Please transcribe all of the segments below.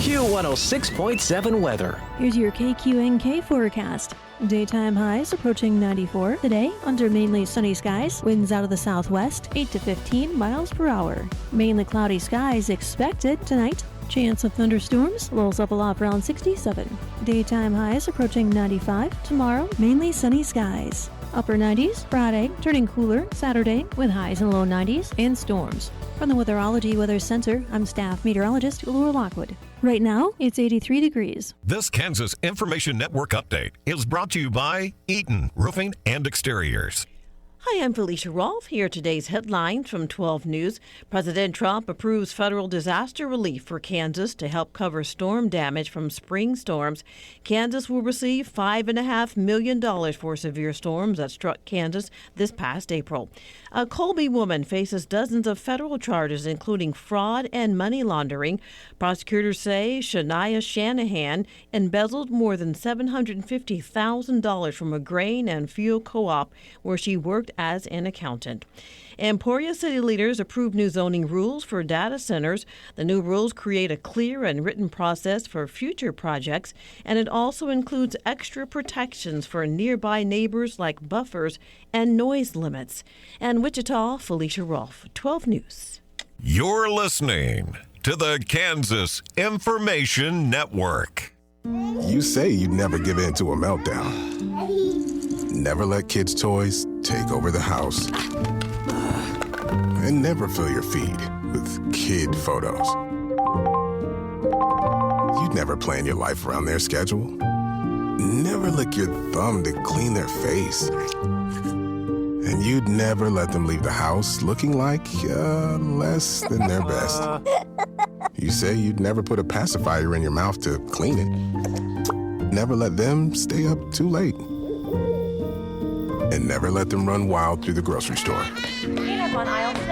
Q106.7 weather. Here's your KQNK forecast. Daytime highs approaching 94 today under mainly sunny skies. Winds out of the southwest 8 to 15 miles per hour. Mainly cloudy skies expected tonight. Chance of thunderstorms. Lows level off around 67. Daytime highs approaching 95 tomorrow. Mainly sunny skies. Upper 90s Friday, turning cooler Saturday with highs in the low 90s and storms. From the Weatherology Weather Center, I'm staff meteorologist Laura Lockwood. Right now, it's 83 degrees. This Kansas Information Network update is brought to you by Eaton Roofing and Exteriors. Hi, I'm Felicia Rolfe. Here today's headlines from 12 News. President Trump approves federal disaster relief for Kansas to help cover storm damage from spring storms. Kansas will receive $5.5 million for severe storms that struck Kansas this past April. A Colby woman faces dozens of federal charges, including fraud and money laundering. Prosecutors say Shania Shanahan embezzled more than $750,000 from a grain and fuel co-op where she worked as an accountant. Emporia city leaders approved new zoning rules for data centers. The new rules create a clear and written process for future projects, and it also includes extra protections for nearby neighbors like buffers and noise limits. And Wichita, Felicia Rolfe, 12 News. You're listening to the Kansas Information Network. You say you'd never give in to a meltdown. Never let kids' toys take over the house. And never fill your feed with kid photos. You'd never plan your life around their schedule. Never lick your thumb to clean their face. And you'd never let them leave the house looking like less than their best. You say you'd never put a pacifier in your mouth to clean it. Never let them stay up too late. And never let them run wild through the grocery store. Peanuts on aisle 6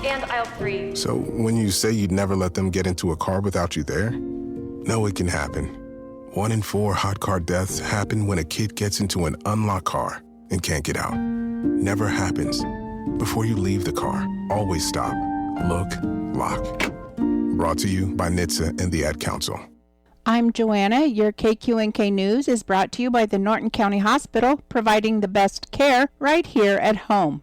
and aisle 3. So when you say you'd never let them get into a car without you there, no, it can happen. 1 in 4 hot car deaths happen when a kid gets into an unlocked car and can't get out. Never happens. Before you leave the car, always stop, look, lock. Brought to you by NHTSA and the Ad Council. I'm Joanna. Your KQNK News is brought to you by the Norton County Hospital, providing the best care right here at home.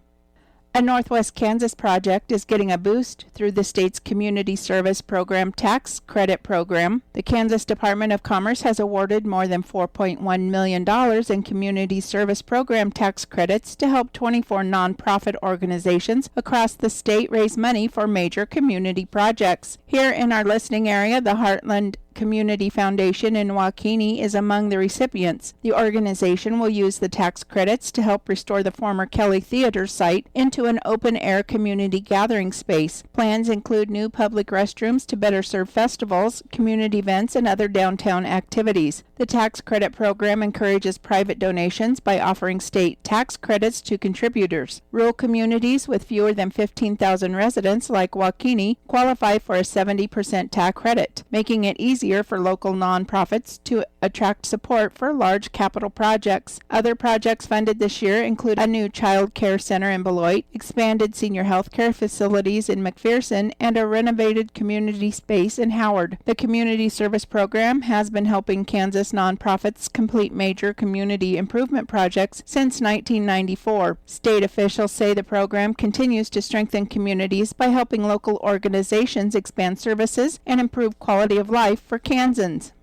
A Northwest Kansas project is getting a boost through the state's Community Service Program tax credit program. The Kansas Department of Commerce has awarded more than $4.1 million in Community Service Program tax credits to help 24 nonprofit organizations across the state raise money for major community projects. Here in our listening area, the Heartland Community Foundation in Waukene is among the recipients. The organization will use the tax credits to help restore the former Kelly Theater site into an open-air community gathering space. Plans include new public restrooms to better serve festivals, community events, and other downtown activities. The tax credit program encourages private donations by offering state tax credits to contributors. Rural communities with fewer than 15,000 residents, like Waukene, qualify for a 70% tax credit, making it easier for local nonprofits to attract support for large capital projects. Other projects funded this year include a new child care center in Beloit, expanded senior health care facilities in McPherson, and a renovated community space in Howard. The Community Service Program has been helping Kansas nonprofits complete major community improvement projects since 1994. State officials say the program continues to strengthen communities by helping local organizations expand services and improve quality of life for Kansans.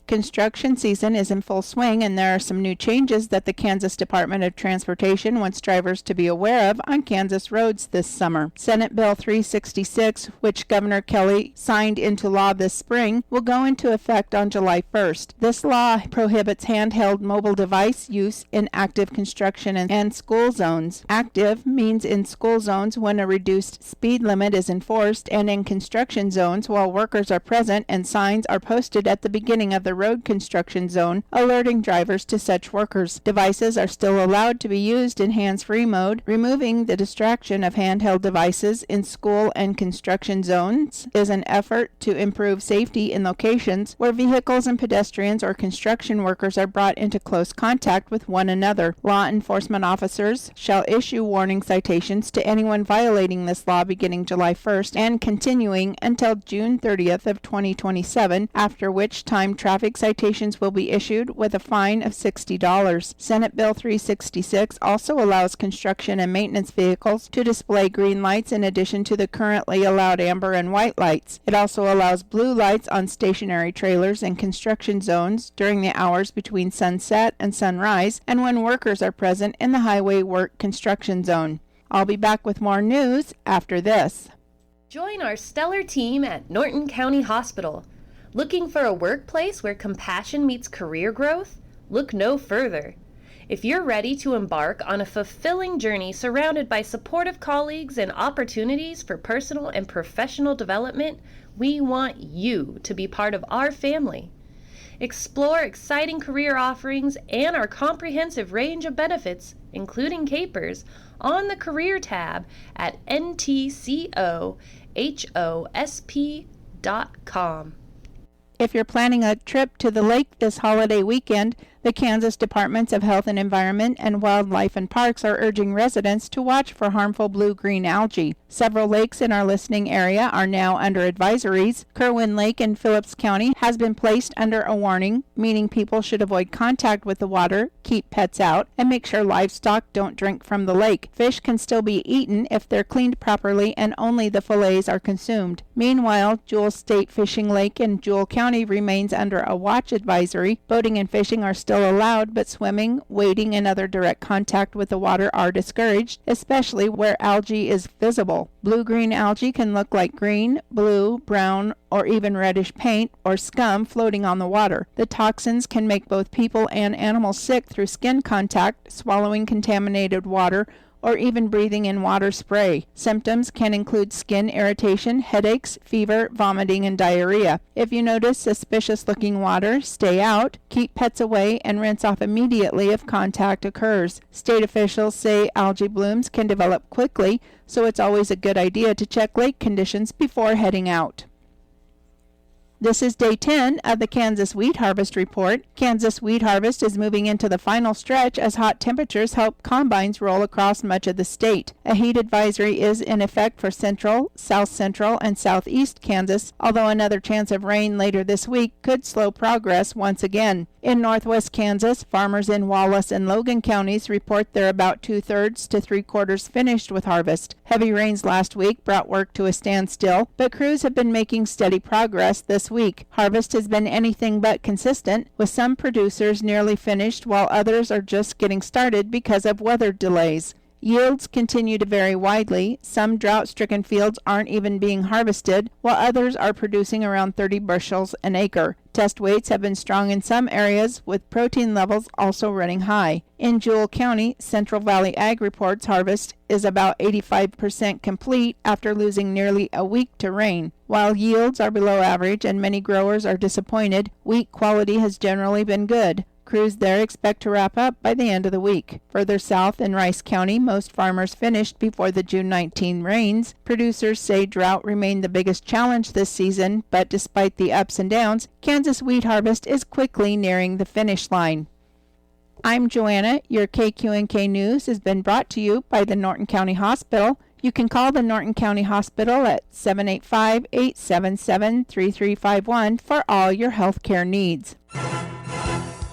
Construction season is in full swing, and there are some new changes that the Kansas Department of Transportation wants drivers to be aware of on Kansas roads this summer. Senate Bill 366, which Governor Kelly signed into law this spring, will go into effect on July 1st. This law prohibits handheld mobile device use in active construction and school zones. Active means in school zones when a reduced speed limit is enforced, and in construction zones while workers are present and signs are posted at the beginning of the the road construction zone, alerting drivers to such workers. Devices are still allowed to be used in hands-free mode. Removing the distraction of handheld devices in school and construction zones is an effort to improve safety in locations where vehicles and pedestrians or construction workers are brought into close contact with one another. Law enforcement officers shall issue warning citations to anyone violating this law beginning July 1st and continuing until June 30th of 2027, after which time traffic citations will be issued with a fine of $60. Senate Bill 366 also allows construction and maintenance vehicles to display green lights in addition to the currently allowed amber and white lights. It also allows blue lights on stationary trailers in construction zones during the hours between sunset and sunrise and when workers are present in the highway work construction zone. I'll be back with more news after this. Join our stellar team at Norton County Hospital. Looking for a workplace where compassion meets career growth? Look no further. If you're ready to embark on a fulfilling journey surrounded by supportive colleagues and opportunities for personal and professional development, we want you to be part of our family. Explore exciting career offerings and our comprehensive range of benefits, including capers, on the Career tab at ntcohosp.com. If you're planning a trip to the lake this holiday weekend, the Kansas Departments of Health and Environment and Wildlife and Parks are urging residents to watch for harmful blue-green algae. Several lakes in our listening area are now under advisories. Kerwin Lake in Phillips County has been placed under a warning, meaning people should avoid contact with the water, keep pets out, and make sure livestock don't drink from the lake. Fish can still be eaten if they're cleaned properly and only the fillets are consumed. Meanwhile, Jewel State Fishing Lake in Jewel County remains under a watch advisory. Boating and fishing are still allowed, but swimming, wading, and other direct contact with the water are discouraged, especially where algae is visible. Blue-green algae can look like green, blue, brown, or even reddish paint or scum floating on the water. The toxins can make both people and animals sick through skin contact, swallowing contaminated water, or even breathing in water spray. Symptoms can include skin irritation, headaches, fever, vomiting, and diarrhea. If you notice suspicious-looking water, stay out, keep pets away, and rinse off immediately if contact occurs. State officials say algae blooms can develop quickly, so it's always a good idea to check lake conditions before heading out. This is day 10 of the Kansas Wheat Harvest Report. Kansas wheat harvest is moving into the final stretch as hot temperatures help combines roll across much of the state. A heat advisory is in effect for central, south central, and southeast Kansas, although another chance of rain later this week could slow progress once again. In northwest Kansas, farmers in Wallace and Logan counties report they're about 2/3 to 3/4 finished with harvest. Heavy rains last week brought work to a standstill, but crews have been making steady progress this week. Harvest has been anything but consistent, with some producers nearly finished while others are just getting started because of weather delays. Yields continue to vary widely. Some drought-stricken fields aren't even being harvested, while others are producing around 30 bushels an acre. Test weights have been strong in some areas, with protein levels also running high. In Jewel County, Central Valley Ag reports harvest is about 85% complete after losing nearly a week to rain. While yields are below average and many growers are disappointed, wheat quality has generally been good. Crews there expect to wrap up by the end of the week. Further south in Rice County, most farmers finished before the June 19 rains. Producers say drought remained the biggest challenge this season, but despite the ups and downs, Kansas wheat harvest is quickly nearing the finish line. I'm Joanna. Your KQNK News has been brought to you by the Norton County Hospital. You can call the Norton County Hospital at 785-877-3351 for all your health care needs.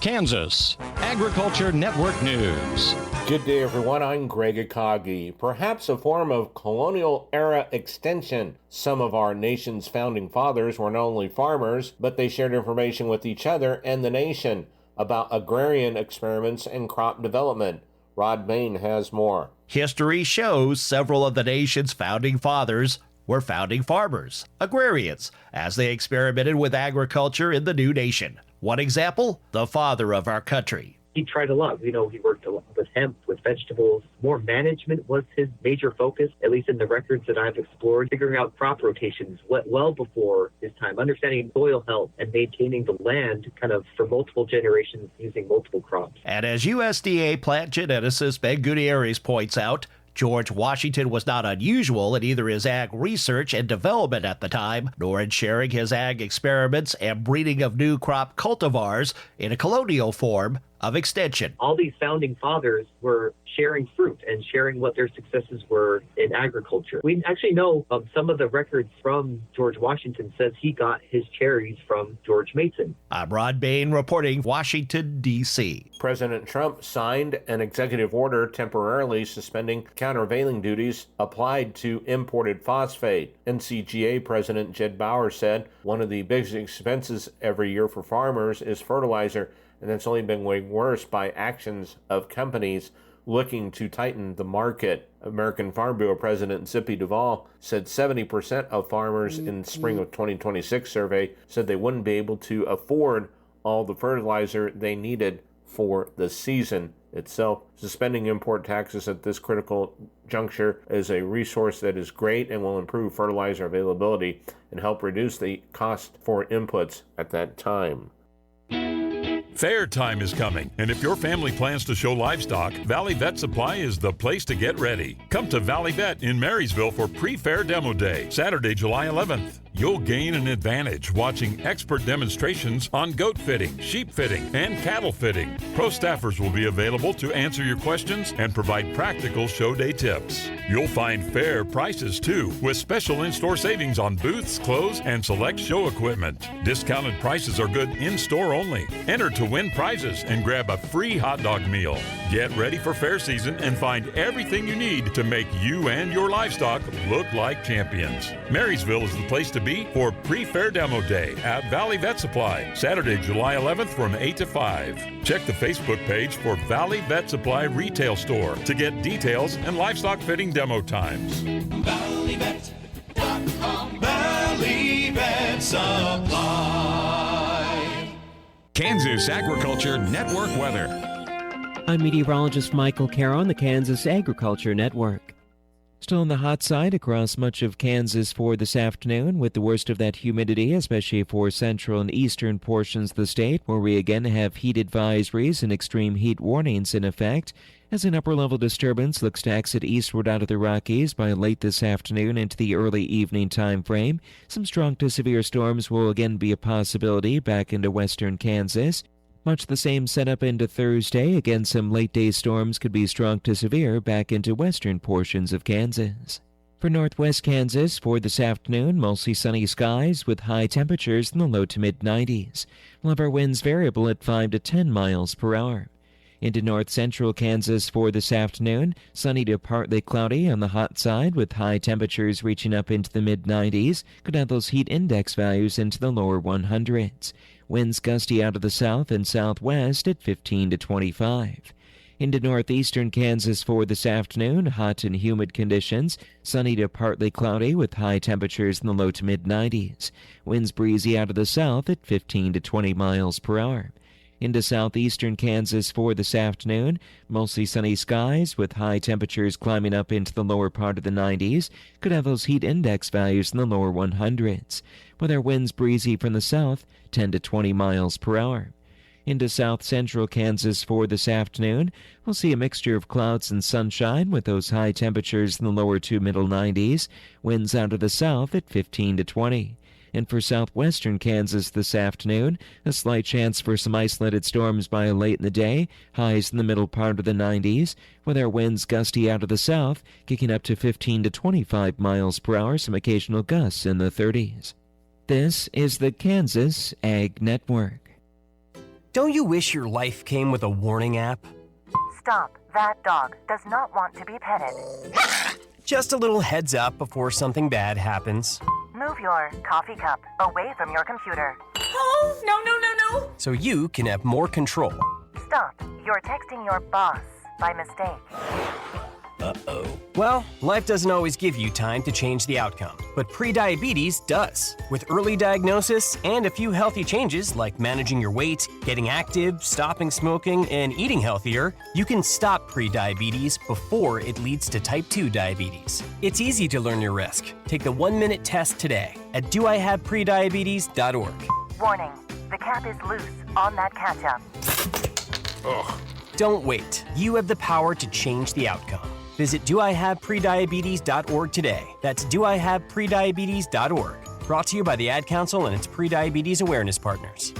Kansas Agriculture Network News. Good day, everyone. I'm Greg Akagi. Perhaps a form of colonial-era extension. Some of our nation's founding fathers were not only farmers, but they shared information with each other and the nation about agrarian experiments and crop development. Rod Bain has more. History shows several of the nation's founding fathers were founding farmers, agrarians, as they experimented with agriculture in the new nation. One example, the father of our country. He tried a lot. He worked a lot with hemp, with vegetables. More management was his major focus, at least in the records that I've explored. Figuring out crop rotations well before his time, understanding soil health and maintaining the land kind of for multiple generations using multiple crops. And as USDA plant geneticist Ben Gutierrez points out, George Washington was not unusual in either his ag research and development at the time, nor in sharing his ag experiments and breeding of new crop cultivars in a colonial form of extension. All these founding fathers were sharing fruit and sharing what their successes were in agriculture. We actually know some of the records from George Washington says he got his cherries from George Mason. I'm Rod Bain reporting Washington, D.C. President Trump signed an executive order temporarily suspending countervailing duties applied to imported phosphate. NCGA President Jed Bauer said one of the biggest expenses every year for farmers is fertilizer, and that's only been made worse by actions of companies looking to tighten the market. American Farm Bureau President Zippy Duvall said 70% of farmers in spring of 2026 survey said they wouldn't be able to afford all the fertilizer they needed for the season itself. Suspending import taxes at this critical juncture is a resource that is great and will improve fertilizer availability and help reduce the cost for inputs at that time. Fair time is coming, and if your family plans to show livestock, Valley Vet Supply is the place to get ready. Come to Valley Vet in Marysville for Pre-Fair Demo Day, Saturday, July 11th. You'll gain an advantage watching expert demonstrations on goat fitting, sheep fitting, and cattle fitting. Pro staffers will be available to answer your questions and provide practical show day tips. You'll find fair prices too, with special in-store savings on booths, clothes, and select show equipment. Discounted prices are good in-store only. Enter to win prizes and grab a free hot dog meal. Get ready for fair season and find everything you need to make you and your livestock look like champions. Marysville is the place to be for Pre-Fair Demo Day at Valley Vet Supply, Saturday, July 11th from 8 to 5. Check the Facebook page for Valley Vet Supply Retail Store to get details and livestock fitting demo times. ValleyVet.com. Valley Vet Supply. Kansas Agriculture Network weather. I'm meteorologist Michael Caro on the Kansas Agriculture Network. Still on the hot side across much of Kansas for this afternoon, with the worst of that humidity, especially for central and eastern portions of the state, where we again have heat advisories and extreme heat warnings in effect, as an upper-level disturbance looks to exit eastward out of the Rockies by late this afternoon into the early evening time frame. Some strong to severe storms will again be a possibility back into western Kansas. Much the same setup into Thursday. Again, some late-day storms could be strong to severe back into western portions of Kansas. For northwest Kansas, for this afternoon, mostly sunny skies with high temperatures in the low to mid-90s. We'll have our winds variable at 5 to 10 miles per hour. Into north-central Kansas for this afternoon, sunny to partly cloudy on the hot side with high temperatures reaching up into the mid-90s. Could have those heat index values into the lower 100s. Winds gusty out of the south and southwest at 15 to 25. Into northeastern Kansas for this afternoon, hot and humid conditions, sunny to partly cloudy with high temperatures in the low to mid-90s. Winds breezy out of the south at 15 to 20 miles per hour. Into southeastern Kansas for this afternoon, mostly sunny skies with high temperatures climbing up into the lower part of the 90s. Could have those heat index values in the lower 100s. With our winds breezy from the south, 10 to 20 miles per hour. Into south-central Kansas for this afternoon, we'll see a mixture of clouds and sunshine with those high temperatures in the lower to middle 90s. Winds out of the south at 15 to 20. And for southwestern Kansas this afternoon, a slight chance for some isolated storms by late in the day, highs in the middle part of the 90s, with our winds gusty out of the south, kicking up to 15 to 25 miles per hour, some occasional gusts in the 30s. This is the Kansas Ag Network. Don't you wish your life came with a warning app? Stop. That dog does not want to be petted. Just a little heads up before something bad happens. Move your coffee cup away from your computer. Oh, no. So you can have more control. Stop. You're texting your boss by mistake. Uh-oh. Well, life doesn't always give you time to change the outcome, but prediabetes does. With early diagnosis and a few healthy changes like managing your weight, getting active, stopping smoking, and eating healthier, you can stop prediabetes before it leads to type 2 diabetes. It's easy to learn your risk. Take the 1-minute test today at doihaveprediabetes.org. Warning, the cap is loose on that ketchup. Ugh. Don't wait. You have the power to change the outcome. Visit doihaveprediabetes.org today. That's doihaveprediabetes.org. Brought to you by the Ad Council and its prediabetes awareness partners.